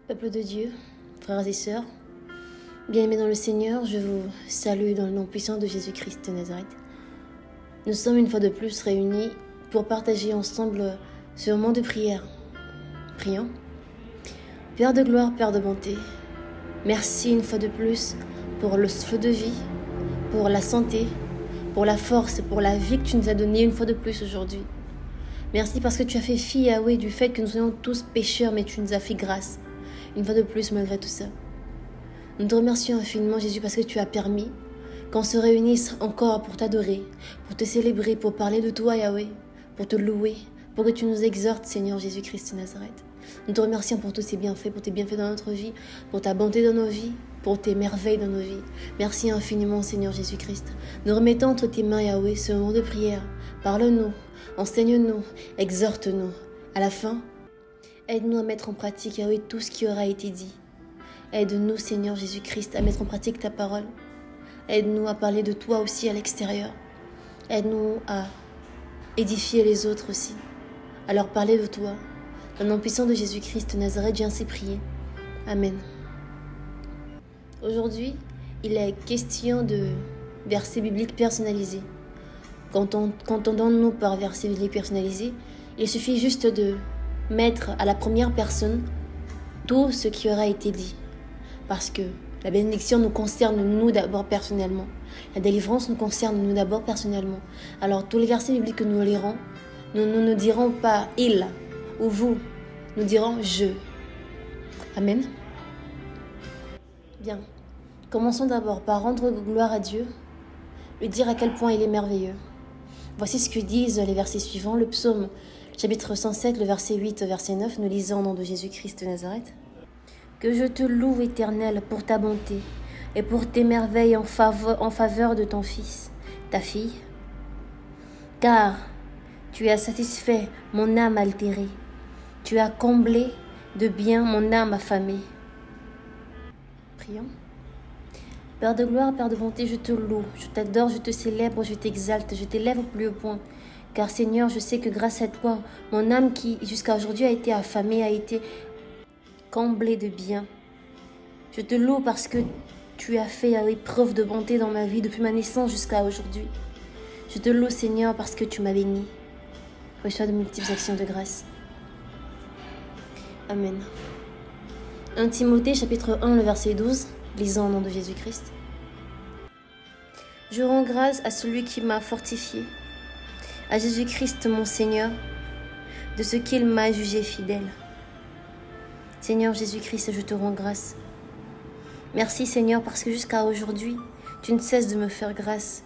Peuple de Dieu, frères et sœurs, bien-aimés dans le Seigneur, je vous salue dans le nom puissant de Jésus-Christ de Nazareth. Nous sommes une fois de plus réunis pour partager ensemble ce moment de prière. Prions. Père de gloire, Père de bonté, merci une fois de plus pour le feu de vie, pour la santé, pour la force, pour la vie que tu nous as donnée une fois de plus aujourd'hui. Merci parce que tu as fait fi, Yahweh, du fait que nous soyons tous pécheurs, mais tu nous as fait grâce. Une fois de plus, malgré tout ça. Nous te remercions infiniment, Jésus, parce que tu as permis qu'on se réunisse encore pour t'adorer, pour te célébrer, pour parler de toi, Yahweh, pour te louer, pour que tu nous exhortes, Seigneur Jésus-Christ de Nazareth. Nous te remercions pour tous ces bienfaits, pour tes bienfaits dans notre vie, pour ta bonté dans nos vies, pour tes merveilles dans nos vies. Merci infiniment, Seigneur Jésus-Christ. Nous remettons entre tes mains, Yahweh, ce moment de prière. Parle-nous, enseigne-nous, exhorte-nous. À la fin, aide-nous à mettre en pratique, Yahweh, tout ce qui aura été dit. Aide-nous, Seigneur Jésus-Christ, à mettre en pratique ta parole. Aide-nous à parler de toi aussi à l'extérieur. Aide-nous à édifier les autres aussi, à leur parler de toi. Dans le nom puissant de Jésus-Christ de Nazareth, j'ai ainsi prié. Amen. Aujourd'hui, il est question de versets bibliques personnalisés. Qu'entendons-nous par versets bibliques personnalisés? Il suffit juste de mettre à la première personne tout ce qui aura été dit. Parce que la bénédiction nous concerne nous d'abord personnellement. La délivrance nous concerne nous d'abord personnellement. Alors tous les versets bibliques que nous lirons, nous ne dirons pas « il » ou « vous », nous dirons « je ». Amen. Bien, commençons d'abord par rendre gloire à Dieu, lui dire à quel point il est merveilleux. Voici ce que disent les versets suivants, le psaume chapitre 107, le verset 8, verset 9, nous lisons au nom de Jésus-Christ de Nazareth. Que je te loue, Éternel, pour ta bonté et pour tes merveilles en faveur de ton Fils, ta fille. Car tu as satisfait mon âme altérée, tu as comblé de bien mon âme affamée. Prions. Père de gloire, Père de bonté, je te loue, je t'adore, je te célèbre, je t'exalte, je t'élève au plus haut point. Car Seigneur, je sais que grâce à toi, mon âme qui jusqu'à aujourd'hui a été affamée, a été comblée de bien. Je te loue parce que tu as fait preuve de bonté dans ma vie depuis ma naissance jusqu'à aujourd'hui. Je te loue, Seigneur, parce que tu m'as béni. Reçois de multiples actions de grâce. Amen. 1 Timothée, chapitre 1, le verset 12, lisons au nom de Jésus-Christ. Je rends grâce à celui qui m'a fortifié, à Jésus-Christ mon Seigneur, de ce qu'il m'a jugé fidèle. Seigneur Jésus-Christ, je te rends grâce. Merci Seigneur parce que jusqu'à aujourd'hui, tu ne cesses de me faire grâce.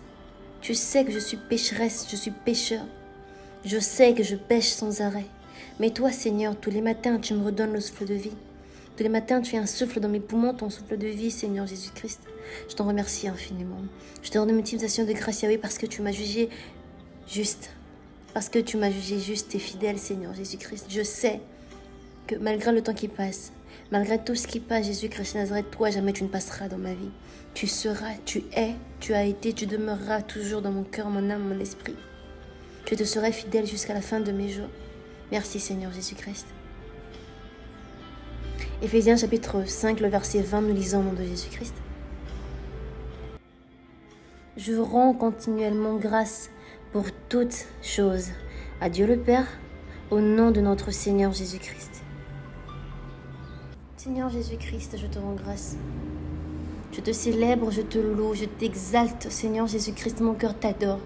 Tu sais que je suis pécheresse, je suis pécheur. Je sais que je pêche sans arrêt. Mais toi Seigneur, tous les matins, tu me redonnes le souffle de vie. Tous les matins, tu as un souffle dans mes poumons, ton souffle de vie, Seigneur Jésus-Christ. Je t'en remercie infiniment. Je te rends de multiplications de grâce, Yahweh, parce que tu m'as jugé juste. Parce que tu m'as jugé juste et fidèle, Seigneur Jésus-Christ. Je sais que malgré le temps qui passe, malgré tout ce qui passe, Jésus-Christ de Nazareth, toi, jamais tu ne passeras dans ma vie. Tu seras, tu es, tu as été, tu demeureras toujours dans mon cœur, mon âme, mon esprit. Je te serai fidèle jusqu'à la fin de mes jours. Merci, Seigneur Jésus-Christ. Éphésiens chapitre 5, le verset 20, nous lisons au nom de Jésus-Christ. Je rends continuellement grâce pour toutes choses à Dieu le Père, au nom de notre Seigneur Jésus-Christ. Seigneur Jésus-Christ, je te rends grâce. Je te célèbre, je te loue, je t'exalte, Seigneur Jésus-Christ. Mon cœur t'adore,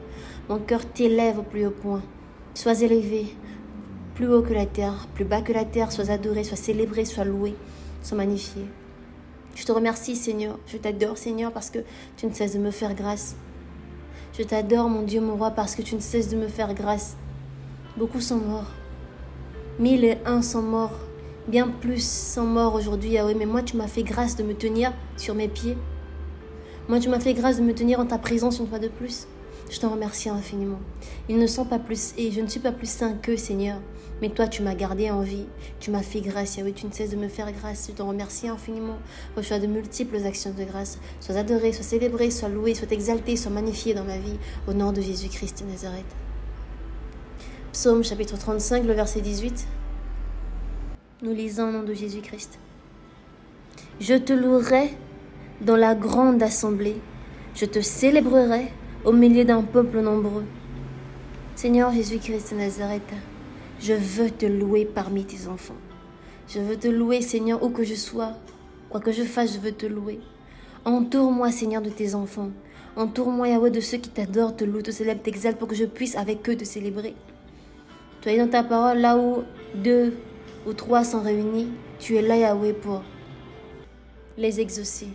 mon cœur t'élève au plus haut point. Sois élevé, plus haut que la terre, plus bas que la terre, sois adoré, sois célébré, sois loué, sois magnifié. Je te remercie, Seigneur. Je t'adore, Seigneur, parce que tu ne cesses de me faire grâce. Je t'adore, mon Dieu, mon roi, parce que tu ne cesses de me faire grâce. Beaucoup sont morts. 1001 sont morts. Bien plus sont morts aujourd'hui, Yahweh. Mais moi, tu m'as fait grâce de me tenir sur mes pieds. Moi, tu m'as fait grâce de me tenir en ta présence une fois de plus. Je t'en remercie infiniment. Ils ne sont pas plus, et je ne suis pas plus saint qu'eux, Seigneur. Mais toi, tu m'as gardé en vie. Tu m'as fait grâce, Yahweh. Tu ne cesses de me faire grâce. Je t'en remercie infiniment. Reçois de multiples actions de grâce. Sois adoré, sois célébré, sois loué, sois exalté, sois magnifié dans ma vie. Au nom de Jésus-Christ de Nazareth. Psaume chapitre 35, le verset 18. Nous lisons au nom de Jésus-Christ. Je te louerai dans la grande assemblée. Je te célébrerai au milieu d'un peuple nombreux. Seigneur Jésus-Christ de Nazareth, je veux te louer parmi tes enfants. Je veux te louer, Seigneur, où que je sois. Quoi que je fasse, je veux te louer. Entoure-moi, Seigneur, de tes enfants. Entoure-moi, Yahweh, de ceux qui t'adorent, te louent, te célèbrent, t'exaltent, pour que je puisse avec eux te célébrer. Tu es dans ta parole, là où 2 ou 3 sont réunis, tu es là, Yahweh, pour les exaucer.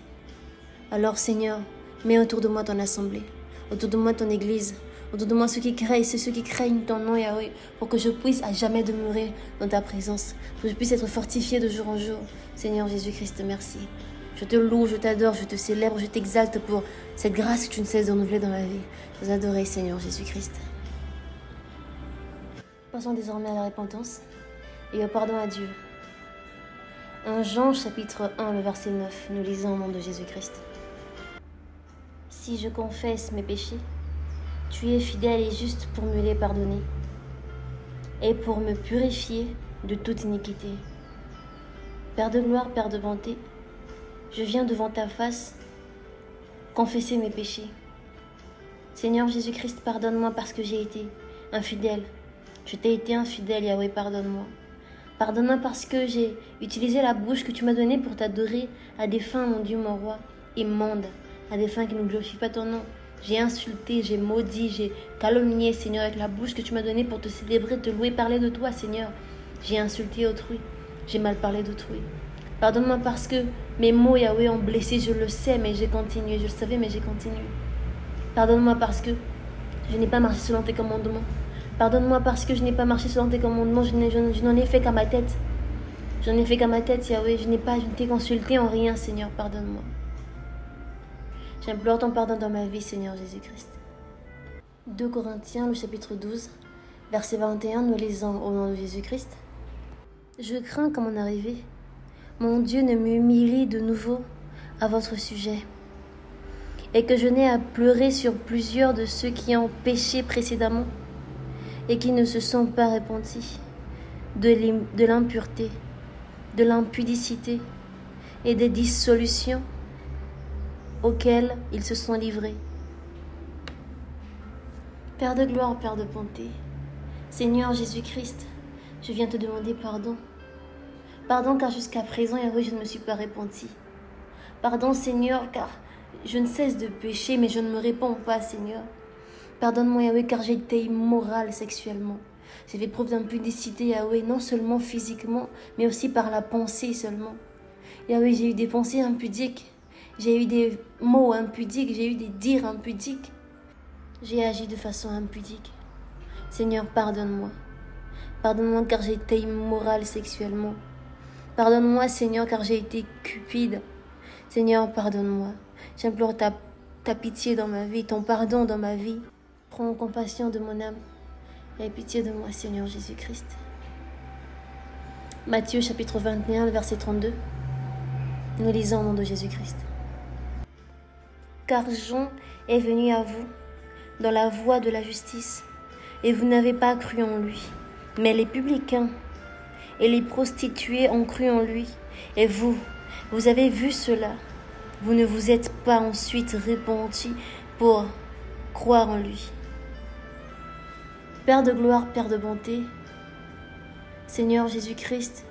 Alors, Seigneur, mets autour de moi ton assemblée, autour de moi ton église, autour de moi ceux qui craignent, c'est ceux qui craignent ton nom, Yahweh, pour que je puisse à jamais demeurer dans ta présence, pour que je puisse être fortifié de jour en jour. Seigneur Jésus-Christ, merci. Je te loue, je t'adore, je te célèbre, je t'exalte pour cette grâce que tu ne cesses de renouveler dans ma vie. Je vous adore, Seigneur Jésus-Christ. Passons désormais à la repentance et au pardon à Dieu. 1 Jean chapitre 1, le verset 9, nous lisons au nom de Jésus-Christ. Si je confesse mes péchés, tu es fidèle et juste pour me les pardonner et pour me purifier de toute iniquité. Père de gloire, Père de bonté, je viens devant ta face confesser mes péchés. Seigneur Jésus-Christ, pardonne-moi parce que j'ai été infidèle. Je t'ai été infidèle, Yahweh, pardonne-moi. Pardonne-moi parce que j'ai utilisé la bouche que tu m'as donnée pour t'adorer à des fins, mon Dieu, mon roi, immonde, à des fins qui ne glorifient pas ton nom. J'ai insulté, j'ai maudit, j'ai calomnié, Seigneur, avec la bouche que tu m'as donnée pour te célébrer, te louer, parler de toi, Seigneur. J'ai insulté autrui, j'ai mal parlé d'autrui. Pardonne-moi parce que mes mots, Yahweh, ont blessé, je le sais, mais j'ai continué. Je le savais, mais j'ai continué. Pardonne-moi parce que je n'ai pas marché selon tes commandements. Pardonne-moi parce que je n'ai pas marché selon tes commandements. Je n'en ai fait qu'à ma tête. J'en ai fait qu'à ma tête, Yahweh. Je ne t'ai consulté en rien, Seigneur. Pardonne-moi. J'implore ton pardon dans ma vie, Seigneur Jésus-Christ. 2 Corinthiens, le chapitre 12, verset 21, nous lisons au nom de Jésus-Christ. Je crains qu'à mon arrivée, mon Dieu ne m'humilie de nouveau à votre sujet, et que je n'ai à pleurer sur plusieurs de ceux qui ont péché précédemment et qui ne se sont pas repentis de l'impureté, de l'impudicité et des dissolutions auxquelles ils se sont livrés. Père de gloire, Père de bonté, Seigneur Jésus-Christ, je viens te demander pardon. Pardon car jusqu'à présent, Yahweh, je ne me suis pas repenti. Pardon, Seigneur, car je ne cesse de pécher, mais je ne me réponds pas, Seigneur. Pardonne-moi, Yahweh, car j'ai été immorale sexuellement. J'ai fait preuve d'impudicité, Yahweh, non seulement physiquement, mais aussi par la pensée seulement. Yahweh, j'ai eu des pensées impudiques. J'ai eu des mots impudiques. J'ai eu des dires impudiques. J'ai agi de façon impudique. Seigneur, pardonne-moi. Pardonne-moi, car j'ai été immorale sexuellement. Pardonne-moi, Seigneur, car j'ai été cupide. Seigneur, pardonne-moi. J'implore ta pitié dans ma vie, ton pardon dans ma vie. Prends compassion de mon âme. Aie pitié de moi, Seigneur Jésus-Christ. Matthieu chapitre 21, verset 32. Nous lisons au nom de Jésus-Christ. Car Jean est venu à vous dans la voie de la justice, et vous n'avez pas cru en lui. Mais les publicains et les prostituées ont cru en lui. Et vous avez vu cela. Vous ne vous êtes pas ensuite repentis pour croire en lui. Père de gloire, Père de bonté, Seigneur Jésus-Christ,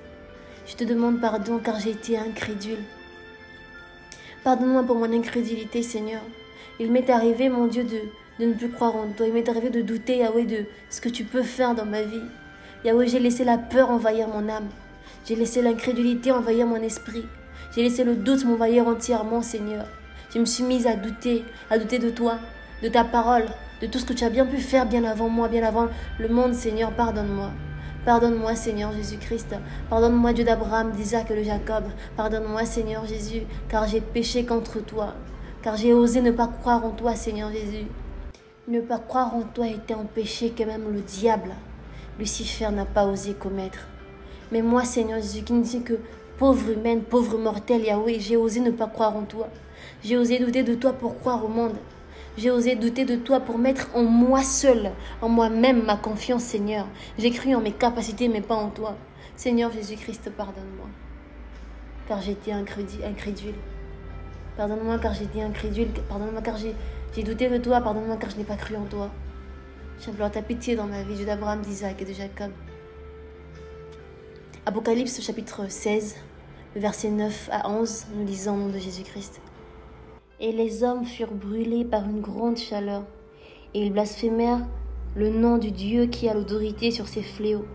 je te demande pardon car j'ai été incrédule. Pardonne-moi pour mon incrédulité, Seigneur. Il m'est arrivé, mon Dieu, de ne plus croire en toi. Il m'est arrivé de douter, Yahweh, de ce que tu peux faire dans ma vie. Yahweh, j'ai laissé la peur envahir mon âme. J'ai laissé l'incrédulité envahir mon esprit. J'ai laissé le doute m'envahir entièrement, Seigneur. Je me suis mise à douter de toi, de ta parole, de tout ce que tu as bien pu faire bien avant moi, bien avant le monde, Seigneur. Pardonne-moi. Pardonne-moi, Seigneur Jésus-Christ. Pardonne-moi, Dieu d'Abraham, d'Isaac et de Jacob. Pardonne-moi, Seigneur Jésus, car j'ai péché contre toi. Car j'ai osé ne pas croire en toi, Seigneur Jésus. Ne pas croire en toi était un péché que même le diable, Lucifer, n'a pas osé commettre. Mais moi, Seigneur Jésus, qui ne suis que pauvre humaine, pauvre mortelle, Yahweh, j'ai osé ne pas croire en toi. J'ai osé douter de toi pour croire au monde. J'ai osé douter de toi pour mettre en moi seul, en moi-même, ma confiance, Seigneur. J'ai cru en mes capacités, mais pas en toi. Seigneur Jésus-Christ, pardonne-moi. car j'étais incrédule. Pardonne-moi car j'étais incrédule. Pardonne-moi car j'ai douté de toi. Pardonne-moi car je n'ai pas cru en toi. J'implore ta pitié dans ma vie, Dieu d'Abraham, d'Isaac et de Jacob. Apocalypse chapitre 16, versets 9 à 11, nous lisons au nom de Jésus-Christ. Et les hommes furent brûlés par une grande chaleur, et ils blasphémèrent le nom du Dieu qui a l'autorité sur ces fléaux.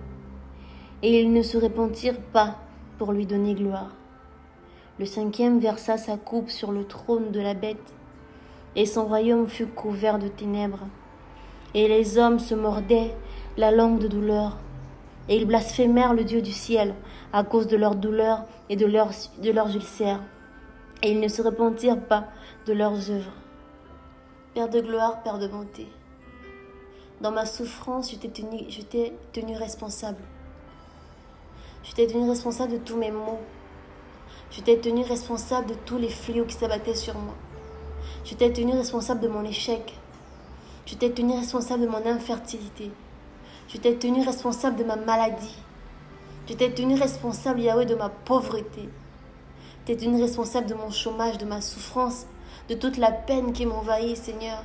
Et ils ne se repentirent pas pour lui donner gloire. Le cinquième versa sa coupe sur le trône de la bête, et son royaume fut couvert de ténèbres. Et les hommes se mordaient la langue de douleur, et ils blasphémèrent le Dieu du ciel à cause de leur douleur et de leurs ulcères. Et ils ne se repentirent pas de leurs œuvres. Père de gloire, Père de bonté, dans ma souffrance, je t'ai tenu responsable. Je t'ai tenu responsable de tous mes maux. Je t'ai tenu responsable de tous les fléaux qui s'abattaient sur moi. Je t'ai tenu responsable de mon échec. Je t'ai tenu responsable de mon infertilité. Je t'ai tenu responsable de ma maladie. Je t'ai tenu responsable, Yahweh, de ma pauvreté. Je t'ai tenu responsable de mon chômage, de ma souffrance, de toute la peine qui m'envahit, Seigneur.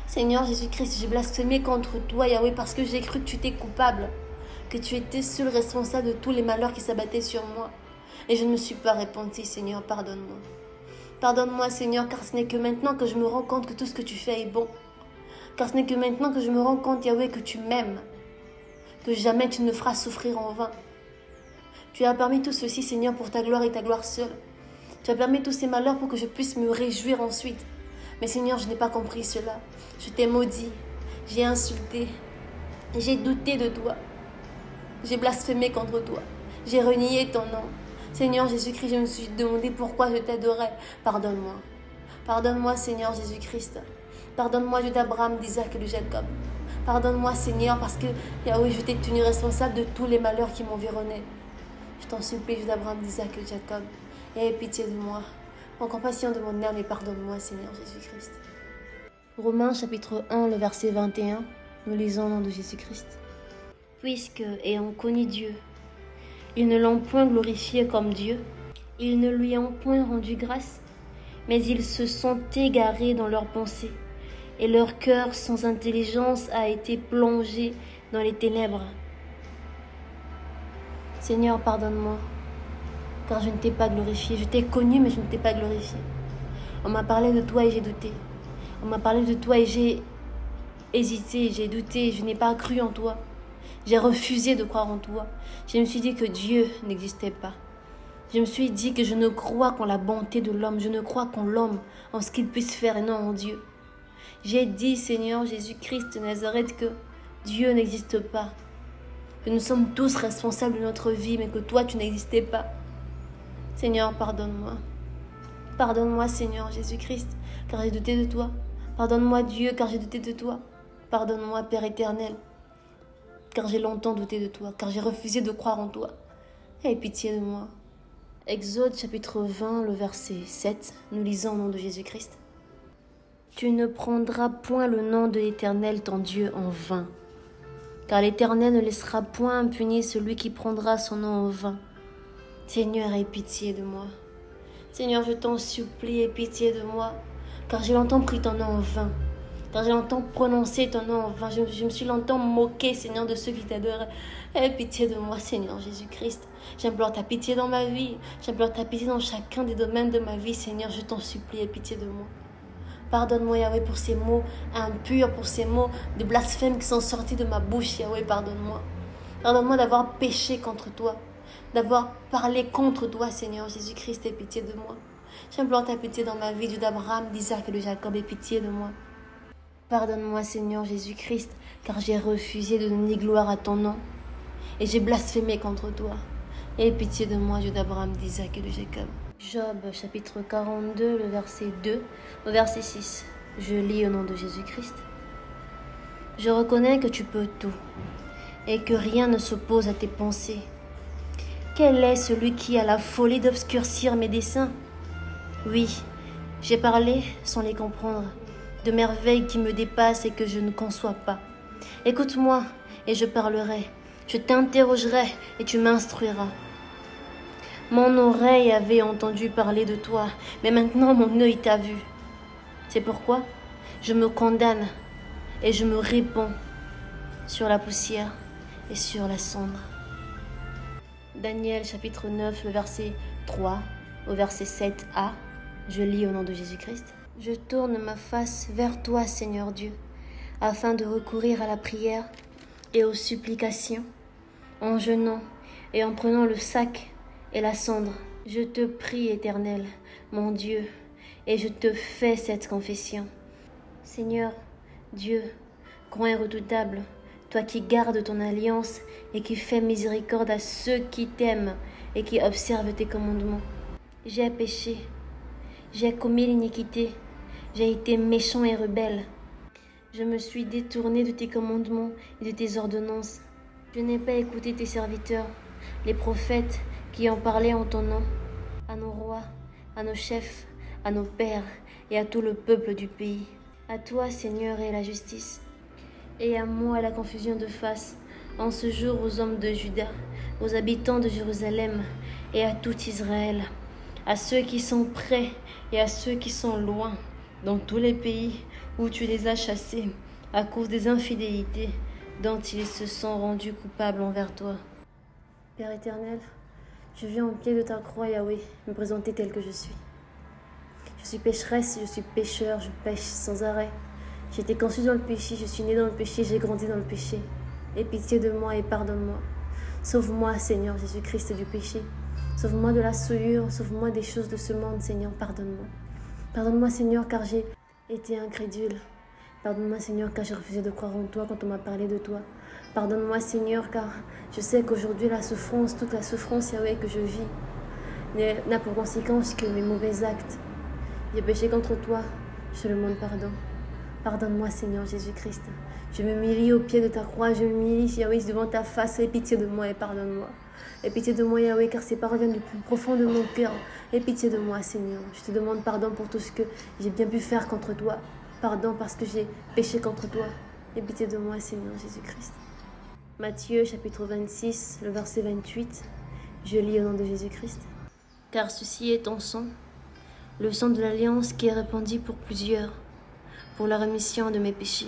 Seigneur Jésus-Christ, j'ai blasphémé contre toi, Yahweh, parce que j'ai cru que tu étais coupable, que tu étais seul responsable de tous les malheurs qui s'abattaient sur moi. Et je ne me suis pas repentie, Seigneur, pardonne-moi. Pardonne-moi, Seigneur, car ce n'est que maintenant que je me rends compte que tout ce que tu fais est bon. Car ce n'est que maintenant que je me rends compte, Yahweh, que tu m'aimes, que jamais tu ne me feras souffrir en vain. Tu as permis tout ceci, Seigneur, pour ta gloire et ta gloire seule. Tu as permis tous ces malheurs pour que je puisse me réjouir ensuite. Mais Seigneur, je n'ai pas compris cela. Je t'ai maudit, j'ai insulté, j'ai douté de toi. J'ai blasphémé contre toi, j'ai renié ton nom. Seigneur Jésus-Christ, je me suis demandé pourquoi je t'adorais. Pardonne-moi. Pardonne-moi, Seigneur Jésus-Christ. Pardonne-moi, Dieu d'Abraham, d'Isaac et de Jacob. Pardonne-moi, Seigneur, parce que, Yahweh, je t'ai tenu responsable de tous les malheurs qui m'environnaient. Je t'en supplie, Dieu d'Abraham, d'Isaac et de Jacob. Aie pitié de moi. En compassion de mon âme, et pardonne-moi, Seigneur Jésus-Christ. Romains chapitre 1, le verset 21, nous lisons au nom de Jésus-Christ. Puisque, ayant connu Dieu, ils ne l'ont point glorifié comme Dieu, ils ne lui ont point rendu grâce, mais ils se sont égarés dans leurs pensées, et leur cœur sans intelligence a été plongé dans les ténèbres. Seigneur, pardonne-moi, car je ne t'ai pas glorifié. Je t'ai connu, mais je ne t'ai pas glorifié. On m'a parlé de toi et j'ai douté. On m'a parlé de toi et j'ai hésité, j'ai douté, je n'ai pas cru en toi. J'ai refusé de croire en toi. Je me suis dit que Dieu n'existait pas. Je me suis dit que je ne crois qu'en la bonté de l'homme. Je ne crois qu'en l'homme, en ce qu'il puisse faire et non en Dieu. J'ai dit, Seigneur Jésus-Christ de Nazareth, que Dieu n'existe pas. Que nous sommes tous responsables de notre vie, mais que toi, tu n'existais pas. Seigneur, pardonne-moi. Pardonne-moi, Seigneur Jésus-Christ, car j'ai douté de toi. Pardonne-moi, Dieu, car j'ai douté de toi. Pardonne-moi, Père éternel, car j'ai longtemps douté de toi, car j'ai refusé de croire en toi. Aie pitié de moi. Exode chapitre 20, le verset 7, nous lisons au nom de Jésus-Christ. Tu ne prendras point le nom de l'Éternel ton Dieu en vain, car l'Éternel ne laissera point impuni celui qui prendra son nom en vain. Seigneur, aie pitié de moi. Seigneur, je t'en supplie, aie pitié de moi, car j'ai longtemps pris ton nom en vain, car j'ai longtemps prononcé ton nom en vain. Je me suis longtemps moqué, Seigneur, de ceux qui t'adoraient. Aie pitié de moi, Seigneur Jésus-Christ. J'implore ta pitié dans ma vie. J'implore ta pitié dans chacun des domaines de ma vie, Seigneur. Je t'en supplie, aie pitié de moi. Pardonne-moi, Yahweh, pour ces mots impurs, pour ces mots de blasphème qui sont sortis de ma bouche, Yahweh, pardonne-moi. Pardonne-moi d'avoir péché contre toi, d'avoir parlé contre toi, Seigneur Jésus-Christ, aie pitié de moi. J'implore ta pitié dans ma vie, Dieu d'Abraham, d'Isaac et de Jacob, aie pitié de moi. Pardonne-moi, Seigneur Jésus-Christ, car j'ai refusé de donner gloire à ton nom, et j'ai blasphémé contre toi. Aie pitié de moi, Dieu d'Abraham, d'Isaac et de Jacob. Job, chapitre 42, le verset 2 au verset 6. Je lis au nom de Jésus-Christ. Je reconnais que tu peux tout, et que rien ne s'oppose à tes pensées. Quel est celui qui a la folie d'obscurcir mes desseins? Oui, j'ai parlé sans les comprendre, de merveilles qui me dépassent et que je ne conçois pas. Écoute-moi, et je parlerai. Je t'interrogerai, et tu m'instruiras. Mon oreille avait entendu parler de toi, mais maintenant mon œil t'a vu. C'est pourquoi je me condamne et je me répands sur la poussière et sur la cendre. Daniel chapitre 9, le verset 3 au verset 7a, je lis au nom de Jésus-Christ. Je tourne ma face vers toi, Seigneur Dieu, afin de recourir à la prière et aux supplications, en jeûnant et en prenant le sac et la cendre. Je te prie, Éternel, mon Dieu, et je te fais cette confession. Seigneur Dieu, grand et redoutable, toi qui gardes ton alliance et qui fais miséricorde à ceux qui t'aiment et qui observent tes commandements. J'ai péché, j'ai commis l'iniquité, j'ai été méchant et rebelle. Je me suis détourné de tes commandements et de tes ordonnances. Je n'ai pas écouté tes serviteurs, les prophètes qui ont parlé en ton nom, à nos rois, à nos chefs, à nos pères et à tout le peuple du pays. À toi, Seigneur, est la justice, et à moi la confusion de face, en ce jour aux hommes de Juda, aux habitants de Jérusalem et à tout Israël, à ceux qui sont près et à ceux qui sont loin, dans tous les pays où tu les as chassés, à cause des infidélités dont ils se sont rendus coupables envers toi. Père éternel, je viens au pied de ta croix, Yahweh, me présenter tel que je suis. Je suis pécheresse, je suis pécheur, je pêche sans arrêt. J'ai été conçu dans le péché, je suis né dans le péché, j'ai grandi dans le péché. Aie pitié de moi et pardonne-moi. Sauve-moi, Seigneur Jésus-Christ, du péché. Sauve-moi de la souillure, sauve-moi des choses de ce monde, Seigneur, pardonne-moi. Pardonne-moi, Seigneur, car j'ai été incrédule. Pardonne-moi, Seigneur, car j'ai refusé de croire en toi quand on m'a parlé de toi. Pardonne-moi, Seigneur, car je sais qu'aujourd'hui, la souffrance, toute la souffrance, Yahweh, que je vis, n'a pour conséquence que mes mauvais actes. J'ai péché contre toi, je te demande pardon. Pardonne-moi, Seigneur Jésus-Christ. Je me m'humilie au pied de ta croix, je me m'humilie, Yahweh, devant ta face. Aie pitié de moi et pardonne-moi. Aie pitié de moi, Yahweh, car ces paroles viennent du plus profond de mon cœur. Aie pitié de moi, Seigneur. Je te demande pardon pour tout ce que j'ai bien pu faire contre toi. Pardon parce que j'ai péché contre toi. Aie pitié de moi, Seigneur Jésus-Christ. Matthieu, chapitre 26, le verset 28. Je lis au nom de Jésus-Christ. Car ceci est ton sang, le sang de l'alliance qui est répandu pour plusieurs, pour la rémission de mes péchés.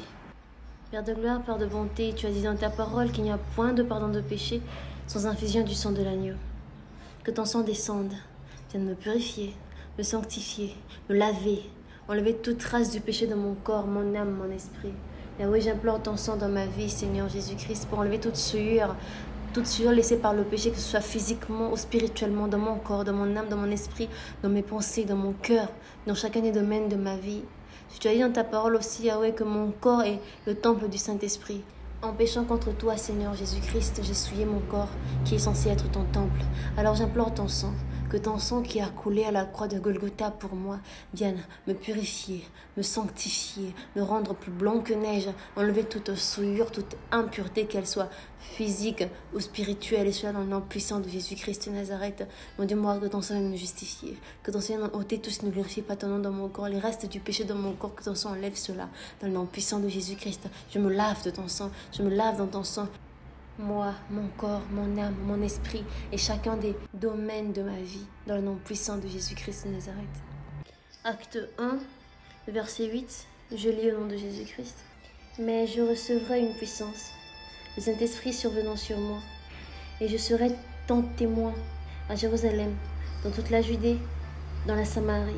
Père de gloire, Père de bonté, tu as dit dans ta parole qu'il n'y a point de pardon de péché sans infusion du sang de l'agneau. Que ton sang descende, vienne me purifier, me sanctifier, me laver, enlever toute trace du péché de mon corps, mon âme, mon esprit. Et oui, j'implore ton sang dans ma vie, Seigneur Jésus-Christ, pour enlever toute souillure laissée par le péché, que ce soit physiquement ou spirituellement, dans mon corps, dans mon âme, dans mon esprit, dans mes pensées, dans mon cœur, dans chacun des domaines de ma vie. Tu as dit dans ta parole aussi, Yahweh, que mon corps est le temple du Saint-Esprit. En péchant contre toi, Seigneur Jésus-Christ, j'ai souillé mon corps, qui est censé être ton temple. Alors j'implore ton sang, que ton sang qui a coulé à la croix de Golgotha pour moi vienne me purifier, me sanctifier, me rendre plus blanc que neige, enlever toute souillure, toute impureté, qu'elle soit physique ou spirituelle, et cela dans le nom puissant de Jésus-Christ de Nazareth. Mon Dieu, moi, que ton sang vienne me justifier, que ton sang vienne ôter tout ce qui ne glorifie pas ton nom dans mon corps, les restes du péché dans mon corps, que ton sang enlève cela dans le nom puissant de Jésus-Christ. Je me lave de ton sang, je me lave dans ton sang. Moi, mon corps, mon âme, mon esprit et chacun des domaines de ma vie, dans le nom puissant de Jésus-Christ de Nazareth. Acte 1, verset 8, je lis au nom de Jésus-Christ. Mais je recevrai une puissance, le Saint-Esprit survenant sur moi, et je serai ton témoin à Jérusalem, dans toute la Judée, dans la Samarie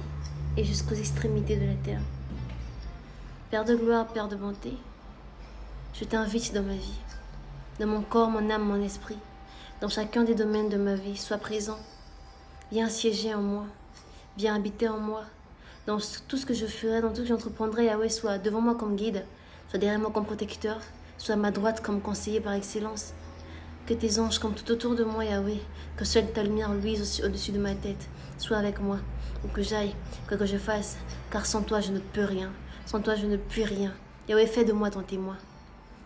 et jusqu'aux extrémités de la terre. Père de gloire, Père de bonté, je t'invite dans ma vie. Dans mon corps, mon âme, mon esprit, dans chacun des domaines de ma vie, sois présent. Viens siéger en moi, viens habiter en moi. Dans tout ce que je ferai, dans tout ce que j'entreprendrai, Yahweh, soit devant moi comme guide, soit derrière moi comme protecteur, soit à ma droite comme conseiller par excellence. Que tes anges, comme tout autour de moi, Yahweh, que seule ta lumière luise au-dessus de ma tête, sois avec moi, où que j'aille, quoi que je fasse, car sans toi je ne peux rien, sans toi je ne puis rien. Yahweh, fais de moi ton témoin.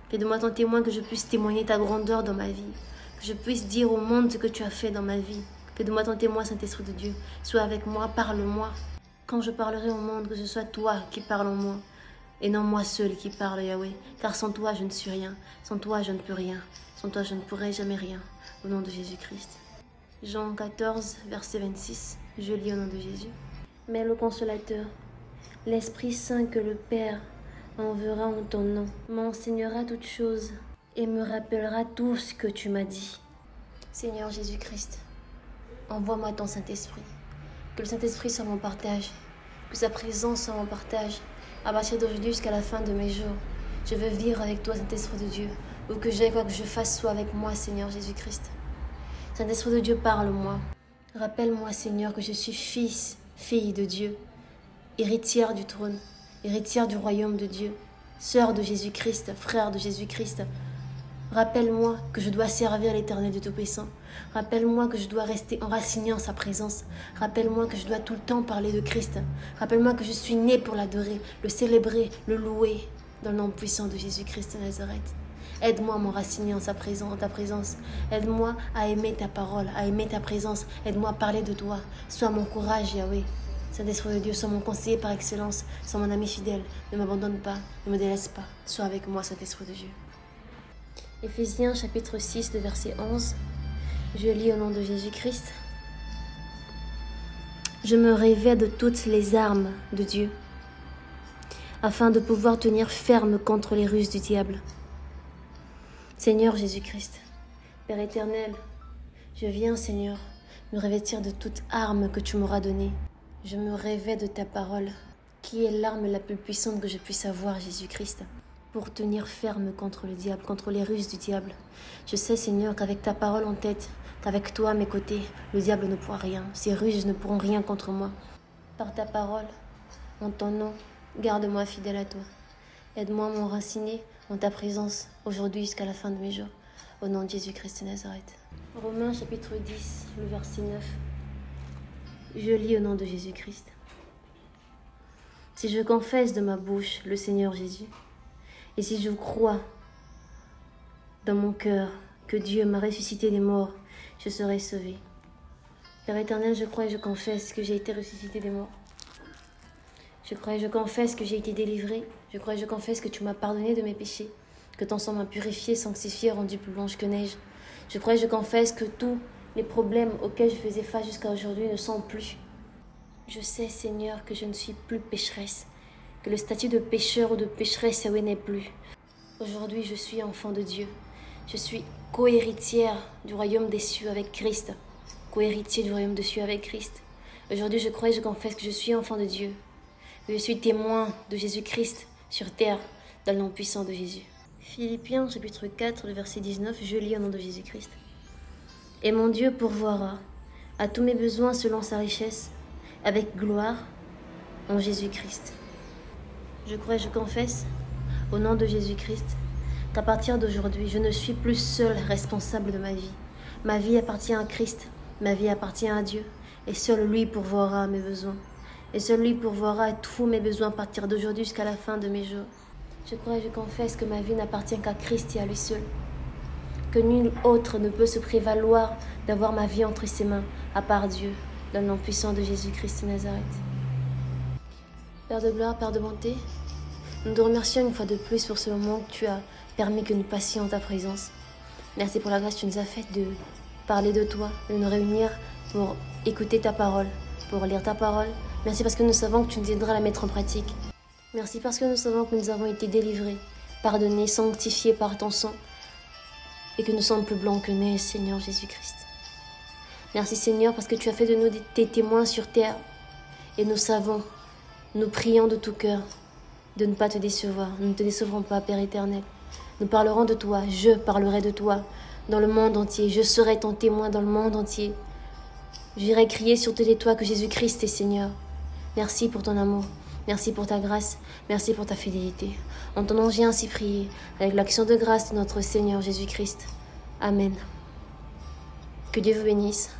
Fais de moi ton témoin, que je puisse témoigner ta grandeur dans ma vie, que je puisse dire au monde ce que tu as fait dans ma vie. Fais de moi ton témoin, Saint-Esprit de Dieu. Sois avec moi, parle-moi. Quand je parlerai au monde, que ce soit toi qui parles en moi, et non moi seul qui parle, Yahweh. Car sans toi, je ne suis rien. Sans toi, je ne peux rien. Sans toi, je ne pourrai jamais rien. Au nom de Jésus-Christ. Jean 14, verset 26, je lis au nom de Jésus. Mais le consolateur, l'Esprit Saint que le Père enverra en ton nom, m'enseignera toutes choses et me rappellera tout ce que tu m'as dit. Seigneur Jésus-Christ, envoie-moi ton Saint-Esprit. Que le Saint-Esprit soit mon partage, que sa présence soit mon partage. À partir d'aujourd'hui jusqu'à la fin de mes jours, je veux vivre avec toi, Saint-Esprit de Dieu. Où que j'aille, quoi que je fasse, sois avec moi, Seigneur Jésus-Christ. Saint-Esprit de Dieu, parle-moi. Rappelle-moi, Seigneur, que je suis fils, fille de Dieu, héritière du trône, héritière du royaume de Dieu, sœur de Jésus-Christ, frère de Jésus-Christ. Rappelle-moi que je dois servir l'Éternel de Tout-Puissant. Rappelle-moi que je dois rester enraciné en sa présence. Rappelle-moi que je dois tout le temps parler de Christ. Rappelle-moi que je suis né pour l'adorer, le célébrer, le louer dans le nom puissant de Jésus-Christ de Nazareth. Aide-moi à m'enraciner en ta présence. Aide-moi à aimer ta parole, à aimer ta présence. Aide-moi à parler de toi. Sois mon courage, Yahweh. Saint-Esprit de Dieu, sois mon conseiller par excellence. Sois mon ami fidèle. Ne m'abandonne pas, ne me délaisse pas. Sois avec moi, Saint-Esprit de Dieu. Éphésiens chapitre 6, le verset 11. Je lis au nom de Jésus-Christ. Je me revêts de toutes les armes de Dieu, afin de pouvoir tenir ferme contre les ruses du diable. Seigneur Jésus-Christ, Père éternel, je viens, Seigneur, me revêtir de toute arme que tu m'auras donnée. Je me revêts de ta parole, qui est l'arme la plus puissante que je puisse avoir, Jésus-Christ, pour tenir ferme contre le diable, contre les ruses du diable. Je sais, Seigneur, qu'avec ta parole en tête, qu'avec toi à mes côtés, le diable ne pourra rien. Ces ruses ne pourront rien contre moi. Par ta parole, en ton nom, garde-moi fidèle à toi. Aide-moi à m'enraciner en ta présence, aujourd'hui jusqu'à la fin de mes jours. Au nom de Jésus-Christ de Nazareth. Romains chapitre 10, le verset 9. Je lis au nom de Jésus-Christ. Si je confesse de ma bouche le Seigneur Jésus, et si je crois dans mon cœur que Dieu m'a ressuscité des morts, je serai sauvé. Père éternel, je crois et je confesse que j'ai été ressuscité des morts. Je crois et je confesse que j'ai été délivré. Je crois et je confesse que tu m'as pardonné de mes péchés, que ton sang m'a purifié, sanctifié, rendu plus blanche que neige. Je crois et je confesse que tous les problèmes auxquels je faisais face jusqu'à aujourd'hui ne sont plus. Je sais, Seigneur, que je ne suis plus pécheresse, que le statut de pécheur ou de pécheresse, n'est plus. Aujourd'hui, je suis enfant de Dieu. Je suis co-héritière du royaume des cieux avec Christ. Co-héritier du royaume des cieux avec Christ. Aujourd'hui, je crois et je confesse que je suis enfant de Dieu. Que je suis témoin de Jésus-Christ sur terre, dans le nom puissant de Jésus. Philippiens, chapitre 4, le verset 19, je lis au nom de Jésus-Christ. Et mon Dieu pourvoira à tous mes besoins selon sa richesse, avec gloire, en Jésus-Christ. Je crois et je confesse, au nom de Jésus-Christ, qu'à partir d'aujourd'hui, je ne suis plus seul responsable de ma vie. Ma vie appartient à Christ, ma vie appartient à Dieu, et seul lui pourvoira à mes besoins. Et seul lui pourvoira à tous mes besoins à partir d'aujourd'hui jusqu'à la fin de mes jours. Je crois et je confesse que ma vie n'appartient qu'à Christ et à lui seul. Que nul autre ne peut se prévaloir d'avoir ma vie entre ses mains, à part Dieu, dans le nom puissant de Jésus-Christ de Nazareth. Père de gloire, Père de bonté, nous te remercions une fois de plus pour ce moment que tu as permis que nous passions en ta présence. Merci pour la grâce que tu nous as faite de parler de toi, de nous réunir pour écouter ta parole, pour lire ta parole. Merci parce que nous savons que tu nous aideras à la mettre en pratique. Merci parce que nous savons que nous avons été délivrés, pardonnés, sanctifiés par ton sang et que nous sommes plus blancs que neige, Seigneur Jésus-Christ. Merci Seigneur parce que tu as fait de nous tes témoins sur terre et nous savons, nous prions de tout cœur de ne pas te décevoir. Nous ne te décevrons pas, Père éternel. Nous parlerons de toi, je parlerai de toi dans le monde entier. Je serai ton témoin dans le monde entier. J'irai crier sur tous les toits que Jésus-Christ est Seigneur. Merci pour ton amour. Merci pour ta grâce. Merci pour ta fidélité. En ton nom, j'ai ainsi prié, avec l'action de grâce de notre Seigneur Jésus-Christ. Amen. Que Dieu vous bénisse.